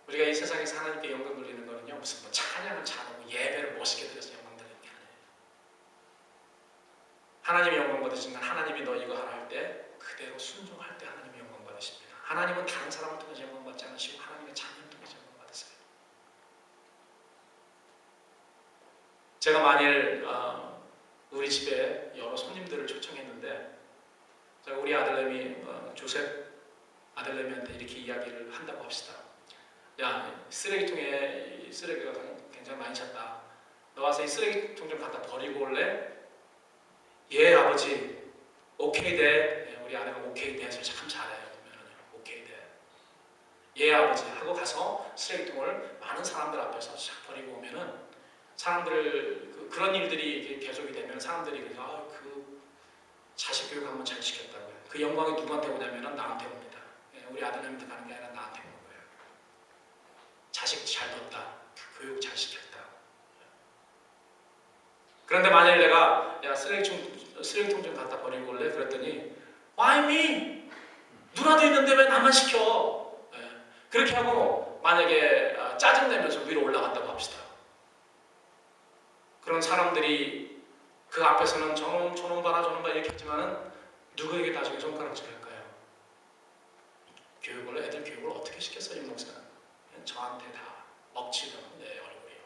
우리가 이 세상에서 하나님께 영광 돌리는 거는요, 무슨 찬양을 잘하고 예배를 멋있게 드려서 영광 돌리는 게 아니에요. 하나님의 영광 받으시는 건 하나님이 너 이거 하라 할 때 그대로 순종할 때 하나님의 영광 받으십니다. 하나님은 다른 사람을 통해서 영광 받지 않으시고 하나님의 자녀를 통해서 영광 받으세요. 제가 만일 우리 집에 여러 손님들을 초청했는데, 제가 우리 아들내미 조셉 아들내미한테 이렇게 이야기를 한다고 합시다. 야, 쓰레기통에 쓰레기가 굉장히 많이 찼다. 너 와서 이 쓰레기통 좀 갖다 버리고 올래? 예, 아버지. 오케이 돼. 우리 아내가 오케이 돼 해서 참 잘해요. 오케이 돼. 예, 아버지 하고 가서 쓰레기통을 많은 사람들 앞에서 쫙 버리고 오면은, 사람들 그런 일들이 계속이 되면 사람들이 그래서 그 자식 교육 한번 잘 시켰다고요. 그 영광이 누구한테 오냐면은 나한테 옵니다. 우리 아들한테 가는 게 아니라 나한테 오는 거예요. 자식 잘 뒀다. 교육 잘 시켰다. 그런데 만약에 내가 야, 쓰레기통 좀 갖다 버리고 올래? 그랬더니 Why me? 누나도 있는데 왜 나만 시켜? 그렇게 하고 만약에 짜증내면서 위로 올라갔다고 합시다. 그런 사람들이 그 앞에서는 저놈 봐라 이렇게 했지만은 누구에게 나중에 손가락질할까요? 애들 교육을 어떻게 시켰어요, 이 목사는? 저한테 다 먹치던 내 얼굴이요.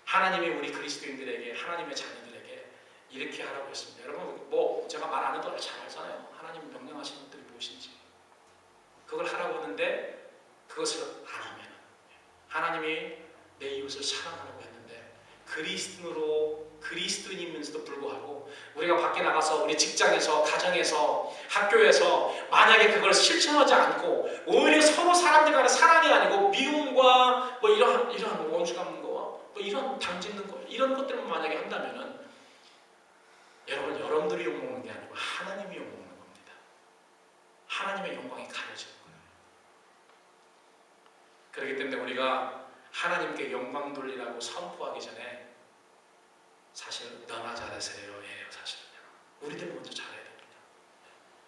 하나님이 우리 그리스도인들에게, 하나님의 자녀들에게 이렇게 하라고 했습니다. 여러분, 뭐 제가 말 안 해도 잘 알잖아요. 하나님 명령하신 것들이 무엇인지. 그걸 하라고 하는데 그것을 안 하면 하나님이 내 이웃을 사랑하라고 했는데, 그리스도인이면서도 불구하고 우리가 밖에 나가서 우리 직장에서, 가정에서, 학교에서 만약에 그걸 실천하지 않고 오히려 서로 사람들 간의 사랑이 아니고 미움과 뭐 이러한 원수 갚는 거와 뭐 이런 당짓는 거, 이런 것들만 만약에 한다면은 여러분들이 욕먹는 게 아니고 하나님이 욕먹는 겁니다. 하나님의 영광이 가려지는 거예요. 그렇기 때문에 우리가 하나님께 영광 돌리라고 선포하기 전에 사실 너나 잘하세요 예요. 사실은요. 우리들이 먼저 잘해야 됩니다.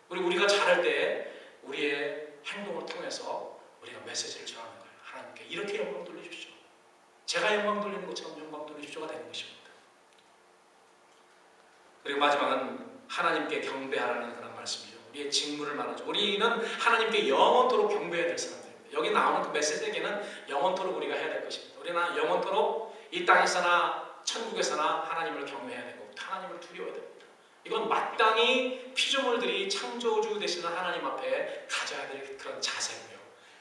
우리가 잘할 때 우리의 행동을 통해서 우리가 메시지를 전하는 거예요. 하나님께 이렇게 영광 돌리십시오. 제가 영광 돌리는 것처럼 영광 돌리십시오가 되는 것입니다. 그리고 마지막은 하나님께 경배하라는 그런 말씀이죠. 우리의 직무를 말하죠. 우리는 하나님께 영원토록 경배해야 될 사람들입니다. 여기 나오는 그 메시지에게는 영원토록 우리가 해야 될 것입니다. 우리는 영원토록 이 땅에서나 천국에서나 하나님을 경외해야 되고 하나님을 두려워해야 됩니다. 이건 마땅히 피조물들이 창조주 되시는 하나님 앞에 가져야 될 그런 자세고요.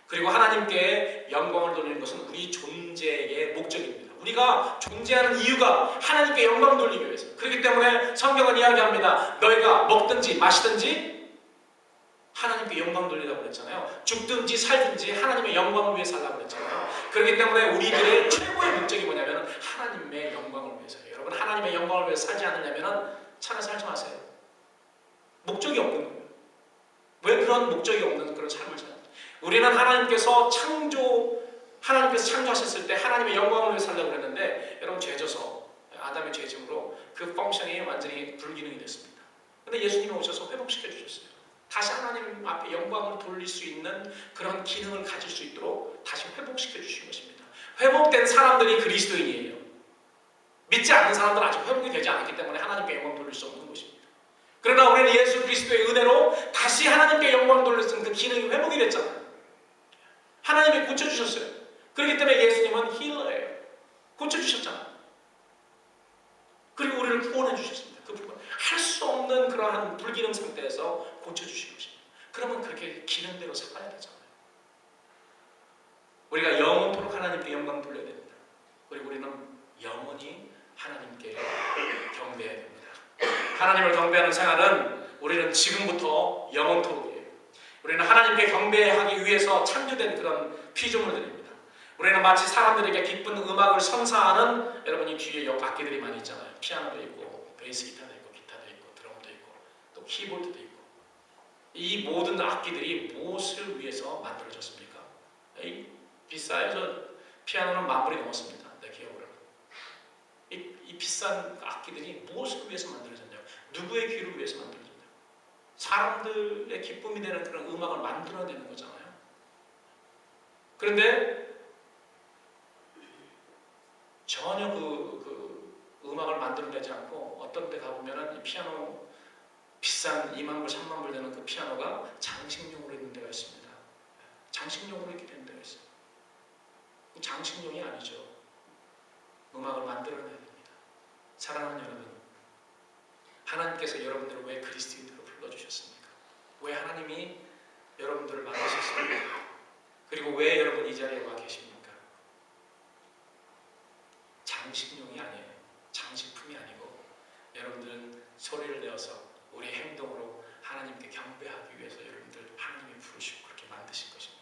그리고 하나님께 영광을 돌리는 것은 우리 존재의 목적입니다. 우리가 존재하는 이유가 하나님께 영광을 돌리기 위해서. 그렇기 때문에 성경은 이야기합니다. 너희가 먹든지 마시든지 하나님께 영광 돌리라고 그랬잖아요. 죽든지 살든지 하나님의 영광을 위해 살라고 그랬잖아요. 그렇기 때문에 우리들의 최고의 목적이 뭐냐면 하나님의 영광을 위해서예요. 여러분, 하나님의 영광을 위해서 살지 않으려면 차라리 살지 마세요. 목적이 없는 거예요. 왜 그런 목적이 없는 그런 삶을 살아요? 우리는 하나님께서 창조하셨을 때 하나님의 영광을 위해 살려고 그랬는데, 여러분, 죄져서 아담의 죄짐으로 그 펑션이 완전히 불기능이 됐습니다. 그런데 예수님이 오셔서 회복시켜 주셨어요. 다시 하나님 앞에 영광을 돌릴 수 있는 그런 기능을 가질 수 있도록 다시 회복시켜 주신 것입니다. 회복된 사람들이 그리스도인이에요. 믿지 않는 사람들은 아직 회복이 되지 않았기 때문에 하나님께 영광 돌릴 수 없는 것입니다. 그러나 우리는 예수 그리스도의 은혜로 다시 하나님께 영광 돌릴 수 있는 그 기능이 회복이 됐잖아요. 하나님이 고쳐주셨어요. 그렇기 때문에 예수님은 힐러예요. 고쳐주셨잖아요. 그리고 우리를 구원해 주셨습니다. 그 부분 할 수 없는 그러한 불기능 상태에서 고쳐주신 것입니다. 그러면 그렇게 기능대로 살아야 되잖아요. 우리가 영원토록 하나님께 영광 돌려야 됩니다. 그리고 우리는 영원히 하나님께 경배해야 됩니다. 하나님을 경배하는 생활은 우리는 지금부터 영원토록이에요. 우리는 하나님께 경배하기 위해서 창조된 그런 피조물들입니다. 우리는 마치 사람들에게 기쁜 음악을 선사하는, 여러분이 뒤에 악기들이 많이 있잖아요. 피아노도 있고 베이스 기타도 있고 기타도 있고 드럼도 있고 또 키보드도 있고. 이 모든 악기들이 무엇을 위해서 만들어졌습니까? 비싸요. 저 피아노는 10,000불이 넘었습니다. 내 기억으로는. 이 비싼 악기들이 무엇을 위해서 만들어졌냐고. 누구의 귀를 위해서 만들어졌냐고. 사람들의 기쁨이 되는 그런 음악을 만들어내는 거잖아요. 그런데 전혀 그 음악을 만들어내지 않고 어떤 데 가보면은 이 피아노 비싼 20,000불, 30,000불 되는 그 피아노가 장식용으로 있는 데가 있습니다. 장식용으로 있게 되는 데가 있어요. 장식용이 아니죠. 음악을 만들어내야 됩니다. 사랑하는 여러분, 하나님께서 여러분들을 왜 그리스도인으로 불러주셨습니까? 왜 하나님이 여러분들을 만드셨습니까? 그리고 왜 여러분 이 자리에 와 계십니까? 장식용이 아니에요. 장식품이 아니고 여러분들은 소리를 내어서 우리의 행동으로 하나님께 경배하기 위해서 여러분들 하나님이 부르시고 그렇게 만드신 것입니다.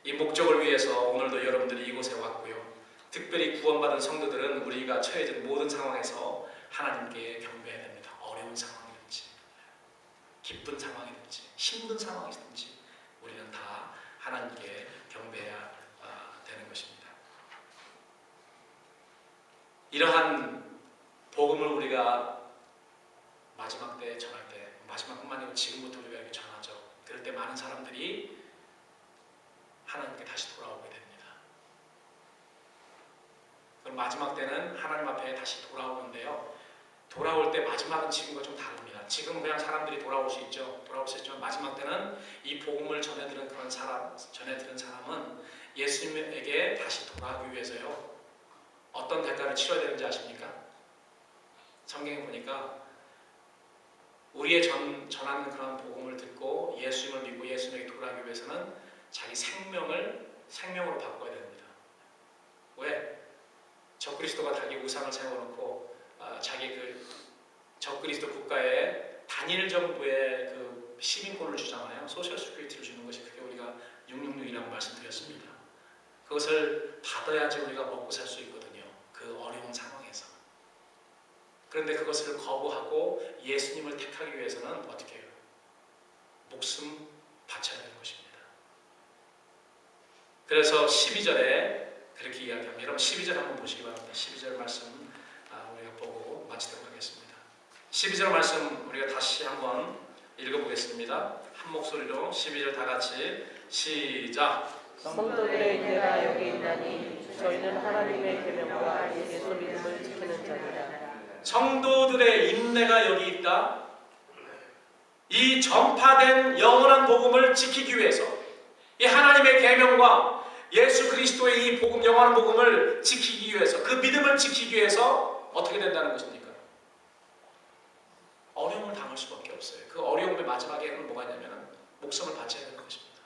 이 목적을 위해서 오늘도 여러분들이 이곳에 왔고요. 특별히 구원받은 성도들은 우리가 처해진 모든 상황에서 하나님께 경배해야 됩니다. 어려운 상황이든지 기쁜 상황이든지 힘든 상황이든지 우리는 다 하나님께 경배해야 되는 것입니다. 이러한 복음을 우리가 마지막 때 전할 때, 마지막뿐만 아니고 지금부터 우리가 이렇게 전하죠. 그럴 때 많은 사람들이 하나님께 다시 돌아오게 됩니다. 그럼 마지막 때는 하나님 앞에 다시 돌아오는데요. 돌아올 때 마지막은 지금과 좀 다릅니다. 지금은 그냥 사람들이 돌아올 수 있죠. 돌아올 수 있지만 마지막 때는 이 복음을 전해들은 그런 전해들은 사람은 예수님에게 다시 돌아가기 위해서요. 어떤 대가를 치러야 되는지 아십니까? 성경에 보니까 우리의 전하는 그런 복음을 듣고 예수님을 믿고 예수님에게 돌아가기 위해서는 자기 생명으로 바꿔야 됩니다. 왜? 적그리스도가 자기 우상을 세워놓고 자기 그 적그리스도 국가에 단일 정부의 그 시민권을 주잖아요. 소셜 시큐리티를 주는 것이 그게 우리가 666이라고 말씀드렸습니다. 그것을 받아야지 우리가 먹고 살 수 있거든요. 그 어려운 상황에서. 그런데 그것을 거부하고 예수님을 택하기 위해서는 어떻게 해요? 목숨 바쳐야 되는 것입니다. 그래서 12절에 그렇게 이야기합니다. 여러분 12절 한번 보시기 바랍니다. 12절 말씀 우리가 보고 마치도록 하겠습니다. 12절 말씀 우리가 다시 한번 읽어보겠습니다. 한 목소리로 12절 다 같이 시작. 성도들의 인내가 여기 있나니 저희는 하나님의 계명과 예수 믿음을 지키는 자니라. 성도들의 인내가 여기 있다. 이 전파된 영원한 복음을 지키기 위해서 이 하나님의 계명과 예수 그리스도의 이 복음, 영원한 복음을 지키기 위해서 그 믿음을 지키기 위해서 어떻게 된다는 것입니까? 어려움을 당할 수밖에 없어요. 그 어려움의 마지막에는 뭐가 있냐면 목숨을 바쳐야 되는 것입니다.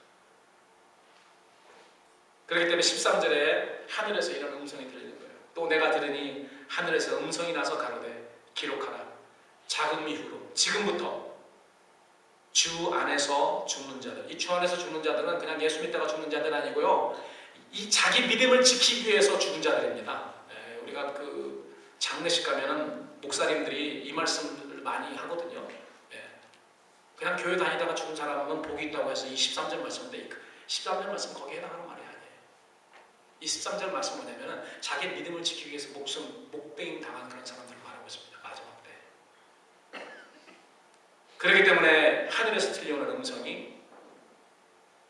그렇기 때문에 13절에 하늘에서 이런 음성이 들리는 거예요. 또 내가 들으니 하늘에서 음성이 나서 가로되 기록하라. 자금 이후로 지금부터 주 안에서 죽는 자들, 이 주 안에서 죽는 자들은 그냥 예수 믿다가 죽는 자들 아니고요. 이 자기 믿음을 지키기 위해서 죽은 자들입니다. 우리가 그 장례식 가면은 목사님들이 이 말씀을 많이 하거든요. 그냥 교회 다니다가 죽은 사람은 복이 있다고 해서 이 13절 말씀인데 13절 말씀 거기에 해당하는 말이 아니에요. 이 13절 말씀 뭐냐면은 자기 믿음을 지키기 위해서 목배임 당한 그런 사람들을 말하고 있습니다. 마지막 때. 그렇기 때문에 하늘에서 들려오는 음성이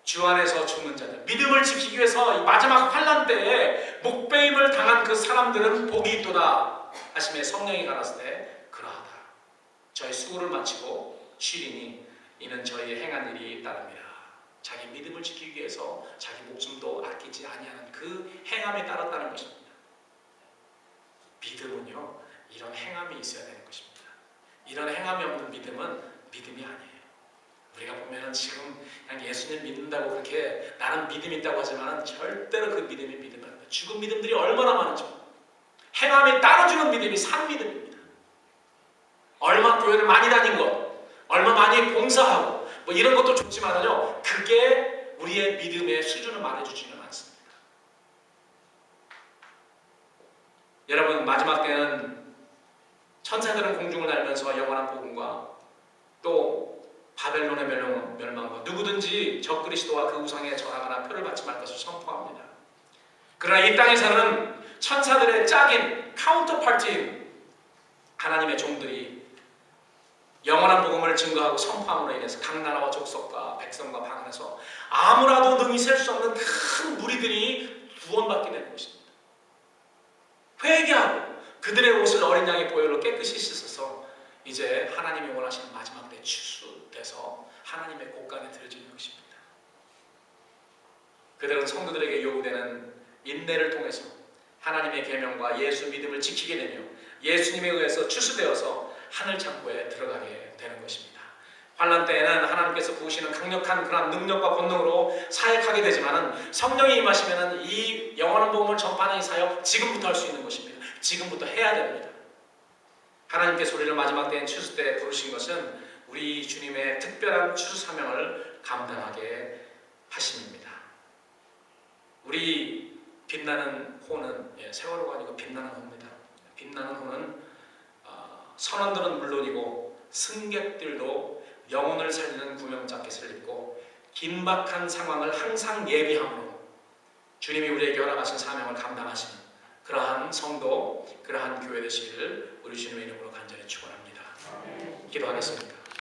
주 안에서 죽는 자들, 믿음을 지키기 위해서 이 마지막 환난 때에 목배임을 당한 그 사람들은 복이 있도다 하심에 성령이 가라사대 때 그러하다. 저희 수고를 마치고 쉬리니 이는 저희의 행한 일이 따릅니다. 자기 믿음을 지키기 위해서 자기 목숨도 아끼지 아니하는 그 행함에 따랐다는 것입니다. 믿음은요, 이런 행함이 있어야 되는 것입니다. 이런 행함이 없는 믿음은 믿음이 아니에요. 우리가 보면은 지금 그냥 예수님 믿는다고 그렇게 나는 믿음 있다고 하지만은 절대로 그 믿음이 믿음 아닙니다. 죽은 믿음들이 얼마나 많은죠. 행함이 따라주는 믿음이 산 믿음입니다. 얼마 교회를 많이 다닌 것, 얼마 많이 봉사하고 뭐 이런 것도 좋지만은요, 그게 우리의 믿음의 수준을 말해주지는 않습니다. 여러분, 마지막 때는 천사들은 공중을 날면서 영원한 복음과 또 바벨론의 멸망과 누구든지 적그리스도와 그 우상에 절하거나 표를 받지 말 것을 선포합니다. 그러나 이 땅에서는 천사들의 짝인 카운터파트인 하나님의 종들이 영원한 복음을 증거하고 선포함으로 인해서 각 나라와 족속과 백성과 방언에서 아무라도 능히 셀 수 없는 큰 무리들이 구원받게 되는 것입니다. 회개하고 그들의 옷을 어린 양의 보혈로 깨끗이 씻어서 이제 하나님이 원하시는 마지막 때 추수돼서 하나님의 곳간에 들어지는 것입니다. 그들은 성도들에게 요구되는 인내를 통해서 하나님의 계명과 예수 믿음을 지키게 되며 예수님에 의해서 추수되어서 하늘 창고에 들어가게 되는 것입니다. 환난 때에는 하나님께서 부으시는 강력한 그런 능력과 권능으로 사역하게 되지만은 성령이 임하시면은 이 영원한 복음을 전파하는 이 사역 지금부터 할 수 있는 것입니다. 지금부터 해야 됩니다. 하나님께서 우리를 마지막 때인 추수 때 부르신 것은 우리 주님의 특별한 추수 사명을 감당하게 하심입니다. 우리 빛나는 호는 세월호가 아니고 빛나는 호입니다. 빛나는 호는 선원들은 물론이고 승객들도 영혼을 살리는 구명자켓을 입고 긴박한 상황을 항상 예비함으로 주님이 우리에게 허락하신 사명을 감당하시는 그러한 성도, 그러한 교회 되시기를 우리 주님의 이름으로 간절히 축원합니다. 기도하겠습니다.